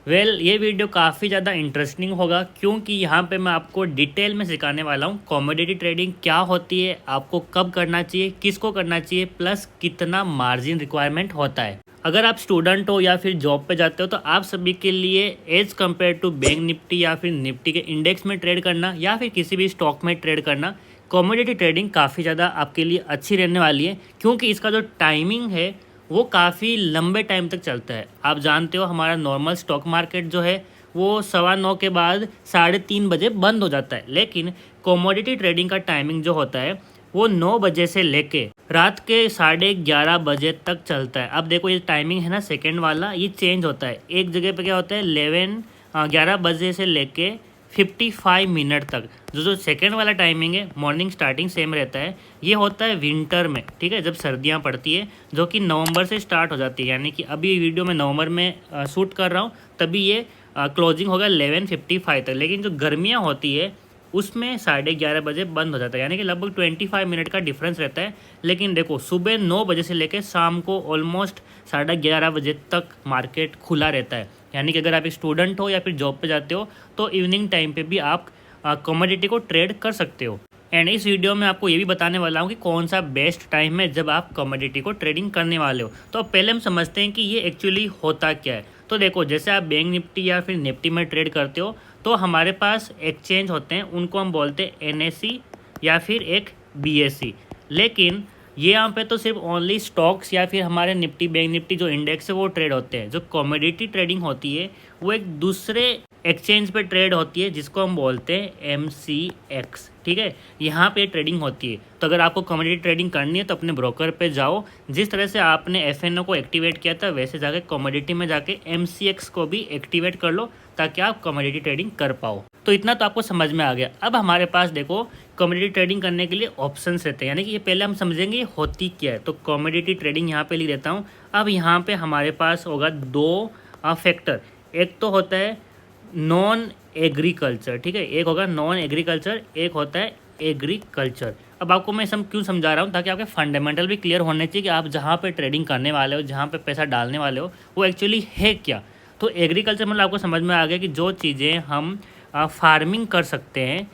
ये वीडियो काफ़ी ज़्यादा इंटरेस्टिंग होगा क्योंकि यहाँ पे मैं आपको डिटेल में सिखाने वाला हूँ कमोडिटी ट्रेडिंग क्या होती है, आपको कब करना चाहिए, किसको करना चाहिए, प्लस कितना मार्जिन रिक्वायरमेंट होता है। अगर आप स्टूडेंट हो या फिर जॉब पे जाते हो तो आप सभी के लिए as compare to Bank Nifty या फिर निफ्टी के इंडेक्स में ट्रेड करना या फिर किसी भी स्टॉक में ट्रेड करना, कमोडिटी ट्रेडिंग काफ़ी ज़्यादा आपके लिए अच्छी रहने वाली है क्योंकि इसका जो टाइमिंग है वो काफ़ी लंबे टाइम तक चलता है। आप जानते हो हमारा नॉर्मल स्टॉक मार्केट जो है वो 9:15 के बाद 3:30 बजे बंद हो जाता है, लेकिन कमोडिटी ट्रेडिंग का टाइमिंग जो होता है वो 9 बजे से लेके रात के 11:30 बजे तक चलता है। अब देखो ये टाइमिंग है ना सेकेंड वाला, ये चेंज होता है। एक जगह पे क्या होता है 11 बजे से लेके 55 मिनट तक। जो सेकेंड वाला टाइमिंग है मॉर्निंग स्टार्टिंग सेम रहता है, ये होता है विंटर में, ठीक है, जब सर्दियाँ पड़ती है जो कि नवंबर से स्टार्ट हो जाती है। यानी कि अभी वीडियो में नवंबर में शूट कर रहा हूँ, तभी ये क्लोजिंग होगा 11:55 तक। लेकिन जो गर्मियाँ होती है उसमें 11:30 बजे बंद हो जाता है, यानी कि लगभग 25 मिनट का डिफरेंस रहता है। लेकिन देखो सुबह 9 बजे से लेकर शाम को ऑलमोस्ट 11:30 बजे तक मार्केट खुला रहता है। यानी कि अगर आप एक स्टूडेंट हो या फिर जॉब पे जाते हो तो इवनिंग टाइम पे भी आप कमोडिटी को ट्रेड कर सकते हो। एंड इस वीडियो में आपको ये भी बताने वाला हूँ कि कौन सा बेस्ट टाइम है जब आप कमोडिटी को ट्रेडिंग करने वाले हो। तो पहले हम समझते हैं कि ये एक्चुअली होता क्या है। तो देखो जैसे आप बैंक निफ्टी या फिर निफ्टी में ट्रेड करते हो तो हमारे पास एक्सचेंज होते हैं, उनको हम बोलते हैं एनएससी या फिर एक बीएससी। लेकिन ये यहाँ पे तो सिर्फ ओनली स्टॉक्स या फिर हमारे निफ्टी बैंक निफ्टी जो इंडेक्स है वो ट्रेड होते हैं। जो कमोडिटी ट्रेडिंग होती है वो एक दूसरे एक्सचेंज पे ट्रेड होती है जिसको हम बोलते हैं MCX, ठीक है, यहाँ पे ट्रेडिंग होती है। तो अगर आपको कमोडिटी ट्रेडिंग करनी है तो अपने ब्रोकर पे जाओ, जिस तरह से आपने FNO को एक्टिवेट किया था वैसे जाके कमोडिटी में जाके MCX को भी एक्टिवेट कर लो ताकि आप कमोडिटी ट्रेडिंग कर पाओ। तो इतना तो आपको समझ में आ गया। अब हमारे पास देखो कमोडिटी ट्रेडिंग करने के लिए ऑप्शंस रहते हैं, यानी कि ये पहले हम समझेंगे ये होती क्या है। तो कमोडिटी ट्रेडिंग यहाँ पे लिख देता हूँ। अब यहाँ पे हमारे पास होगा दो फैक्टर, एक तो होता है नॉन एग्रीकल्चर, ठीक है, एक होगा नॉन एग्रीकल्चर, एक होता है एग्रीकल्चर। अब आपको मैं क्यों समझा रहा हूँ ताकि आपके फंडामेंटल भी क्लियर होने चाहिए कि आप जहाँ पे ट्रेडिंग करने वाले हो, जहाँ पे पैसा डालने वाले हो वो एक्चुअली है क्या। तो एग्रीकल्चर मतलब आपको समझ में आ गया कि जो चीज़ें हम फार्मिंग कर सकते हैं,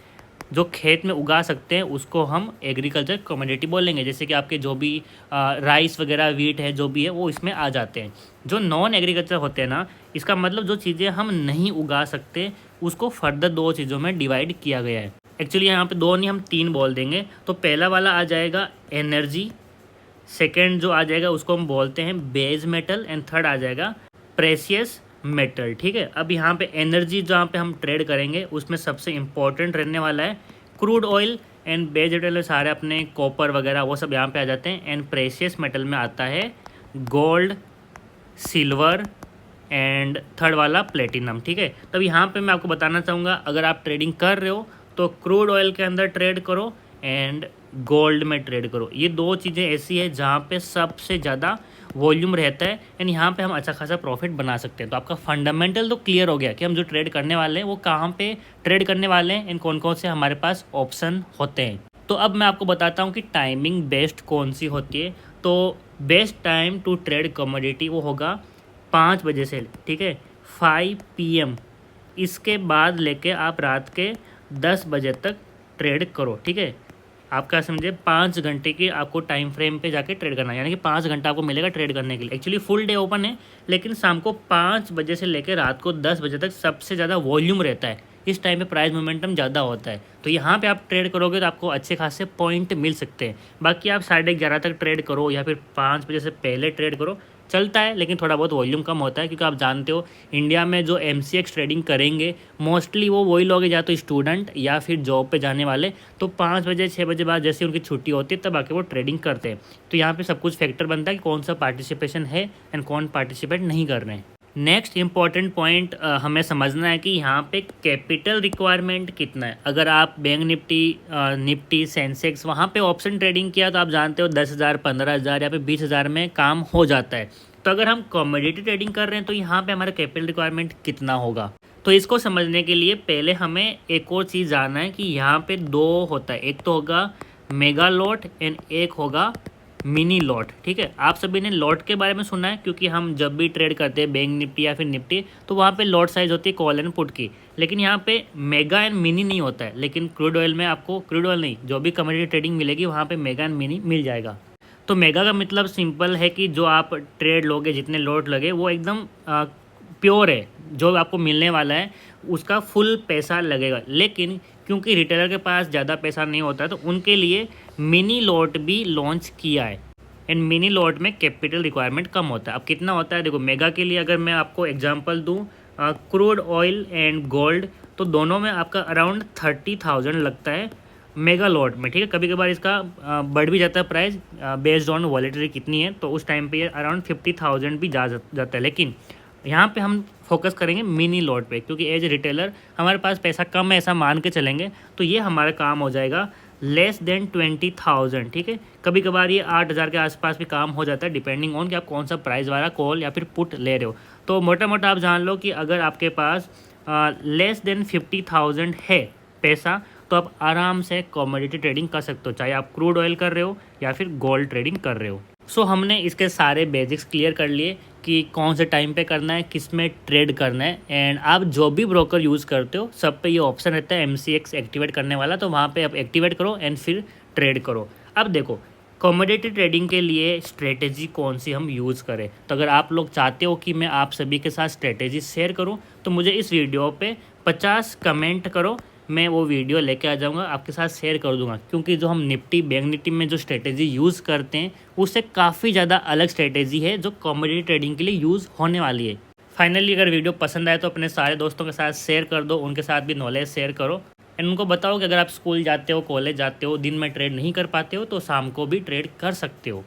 जो खेत में उगा सकते हैं, उसको हम एग्रीकल्चर कमोडिटी बोलेंगे। जैसे कि आपके जो भी राइस वगैरह वीट है जो भी है वो इसमें आ जाते हैं। जो नॉन एग्रीकल्चर होते हैं ना, इसका मतलब जो चीज़ें हम नहीं उगा सकते उसको फर्दर दो चीज़ों में डिवाइड किया गया है। एक्चुअली यहाँ पे दो नहीं हम तीन बोल देंगे। तो पहला वाला आ जाएगा एनर्जी, सेकेंड जो आ जाएगा उसको हम बोलते हैं बेस मेटल, एंड थर्ड आ जाएगा प्रेशियस मेटल, ठीक है। अब यहाँ पे एनर्जी जहाँ पे हम ट्रेड करेंगे उसमें सबसे इम्पोर्टेंट रहने वाला है crude oil, and base metal में सारे अपने कॉपर वगैरह वो सब यहाँ पे आ जाते हैं। एंड प्रेशियस मेटल में आता है गोल्ड, सिल्वर एंड थर्ड वाला प्लेटिनम, ठीक है। तब यहाँ पे मैं आपको बताना चाहूँगा अगर आप ट्रेडिंग कर रहे हो तो क्रूड ऑयल के अंदर ट्रेड करो एंड गोल्ड में ट्रेड करो। ये दो चीज़ें ऐसी है जहाँ पे सबसे ज़्यादा वॉल्यूम रहता है एंड यहाँ पे हम अच्छा खासा प्रॉफिट बना सकते हैं। तो आपका फंडामेंटल तो क्लियर हो गया कि हम जो ट्रेड करने वाले हैं वो कहाँ पे ट्रेड करने वाले हैं एंड कौन कौन से हमारे पास ऑप्शन होते हैं। तो अब मैं आपको बताता हूँ कि टाइमिंग बेस्ट कौन सी होती है। तो best time to trade commodity वो होगा 5 बजे से, ठीक है, 5 PM, इसके बाद लेके आप रात के 10 बजे तक ट्रेड करो, ठीक है। आपका समझे 5 घंटे की आपको टाइम फ्रेम पे जाके ट्रेड करना है, यानी कि 5 घंटा आपको मिलेगा ट्रेड करने के लिए। एक्चुअली फुल डे ओपन है, लेकिन शाम को 5 बजे से लेकर रात को 10 बजे तक सबसे ज़्यादा वॉल्यूम रहता है। इस टाइम पे प्राइस मोमेंटम ज़्यादा होता है, तो यहाँ पे आप ट्रेड करोगे तो आपको अच्छे खासे पॉइंट मिल सकते हैं। बाकी आप 11:30 तक ट्रेड करो या फिर 5 बजे से पहले ट्रेड करो, चलता है, लेकिन थोड़ा बहुत वॉल्यूम कम होता है क्योंकि आप जानते हो इंडिया में जो MCX ट्रेडिंग करेंगे मोस्टली वो वही लोग हैं या तो स्टूडेंट या फिर जॉब पे जाने वाले। तो 5 बजे 6 बजे बाद जैसे उनकी छुट्टी होती है तब आके वो ट्रेडिंग करते हैं। तो यहाँ पे सब कुछ फैक्टर बनता है कि कौन सा पार्टिसिपेशन है एंड कौन पार्टिसिपेट नहीं कर रहे हैं। नेक्स्ट इंपॉर्टेंट पॉइंट हमें समझना है कि यहाँ पे कैपिटल रिक्वायरमेंट कितना है। अगर आप बैंक निफ्टी सेंसेक्स वहाँ पे ऑप्शन ट्रेडिंग किया तो आप जानते हो 10,000 15,000 या फिर 20,000 में काम हो जाता है। तो अगर हम कमोडिटी ट्रेडिंग कर रहे हैं तो यहाँ पे हमारा कैपिटल रिक्वायरमेंट कितना होगा। तो इसको समझने के लिए पहले हमें एक और चीज़ जानना है कि यहाँ पे दो होता है, एक तो होगा मेगा लॉट एंड एक होगा मिनी लॉट। ठीक है, आप सभी ने लॉट के बारे में सुना है, क्योंकि हम जब भी ट्रेड करते हैं बैंक निफ्टी या फिर निफ्टी, तो वहाँ पे लॉट साइज होती है कॉल एंड पुट की। लेकिन यहाँ पे मेगा एंड मिनी नहीं होता है, लेकिन क्रूड ऑयल में आपको, क्रूड ऑयल नहीं, जो भी कमोडिटी ट्रेडिंग मिलेगी वहाँ पे मेगा एंड मिनी मिल जाएगा। तो मेगा का मतलब सिंपल है कि जो आप ट्रेड लोगे, जितने लॉट लगे, वो एकदम प्योर है, जो आपको मिलने वाला है उसका फुल पैसा लगेगा। लेकिन क्योंकि रिटेलर के पास ज़्यादा पैसा नहीं होता है, तो उनके लिए मिनी लॉट भी लॉन्च किया है। एंड मिनी लॉट में कैपिटल रिक्वायरमेंट कम होता है। अब कितना होता है, देखो मेगा के लिए अगर मैं आपको एग्जांपल दूं, क्रूड ऑयल एंड गोल्ड, तो दोनों में आपका अराउंड 30,000 लगता है मेगा लॉट में। ठीक है, कभी कभार इसका बढ़ भी जाता है प्राइस बेस्ड ऑन वॉलेटिलिटी कितनी है, तो उस टाइम पे ये अराउंड 50,000 भी जाता है। लेकिन यहाँ पे हम फोकस करेंगे मिनी लॉट पे, क्योंकि एज ए रिटेलर हमारे पास पैसा कम है ऐसा मान के चलेंगे, तो ये हमारा काम हो जाएगा लेस देन 20,000। ठीक है, कभी कभार ये 8,000 के आसपास भी काम हो जाता है, डिपेंडिंग ऑन कि आप कौन सा प्राइस वाला कॉल या फिर पुट ले रहे हो। तो मोटा मोटा आप जान लो कि अगर आपके पास लेस देन 50,000 है पैसा, तो आप आराम से कमोडिटी ट्रेडिंग कर सकते हो, चाहे आप क्रूड ऑयल कर रहे हो या फिर गोल्ड ट्रेडिंग कर रहे हो। सो हमने इसके सारे बेसिक्स क्लियर कर लिए कि कौन से टाइम पे करना है, किस में ट्रेड करना है। एंड आप जो भी ब्रोकर यूज़ करते हो सब पे ये ऑप्शन रहता है MCX एक्टिवेट करने वाला, तो वहाँ पे आप एक्टिवेट करो एंड फिर ट्रेड करो। अब देखो कमोडिटी ट्रेडिंग के लिए स्ट्रेटेजी कौन सी हम यूज़ करें, तो अगर आप लोग चाहते हो कि मैं आप सभी के साथ स्ट्रेटेजी शेयर करूं, तो मुझे इस वीडियो पे 50 कमेंट करो, मैं वो वीडियो लेके आ जाऊंगा, आपके साथ शेयर कर दूंगा। क्योंकि जो हम निफ्टी बैंक निफ्टी में जो स्ट्रेटेजी यूज़ करते हैं उससे काफ़ी ज़्यादा अलग स्ट्रेटेजी है जो कमोडिटी ट्रेडिंग के लिए यूज़ होने वाली है। फाइनली अगर वीडियो पसंद आए तो अपने सारे दोस्तों के साथ शेयर कर दो, उनके साथ भी नॉलेज शेयर करो। एंड उनको बताओ कि अगर आप स्कूल जाते हो, कॉलेज जाते हो, दिन में ट्रेड नहीं कर पाते हो, तो शाम को भी ट्रेड कर सकते हो।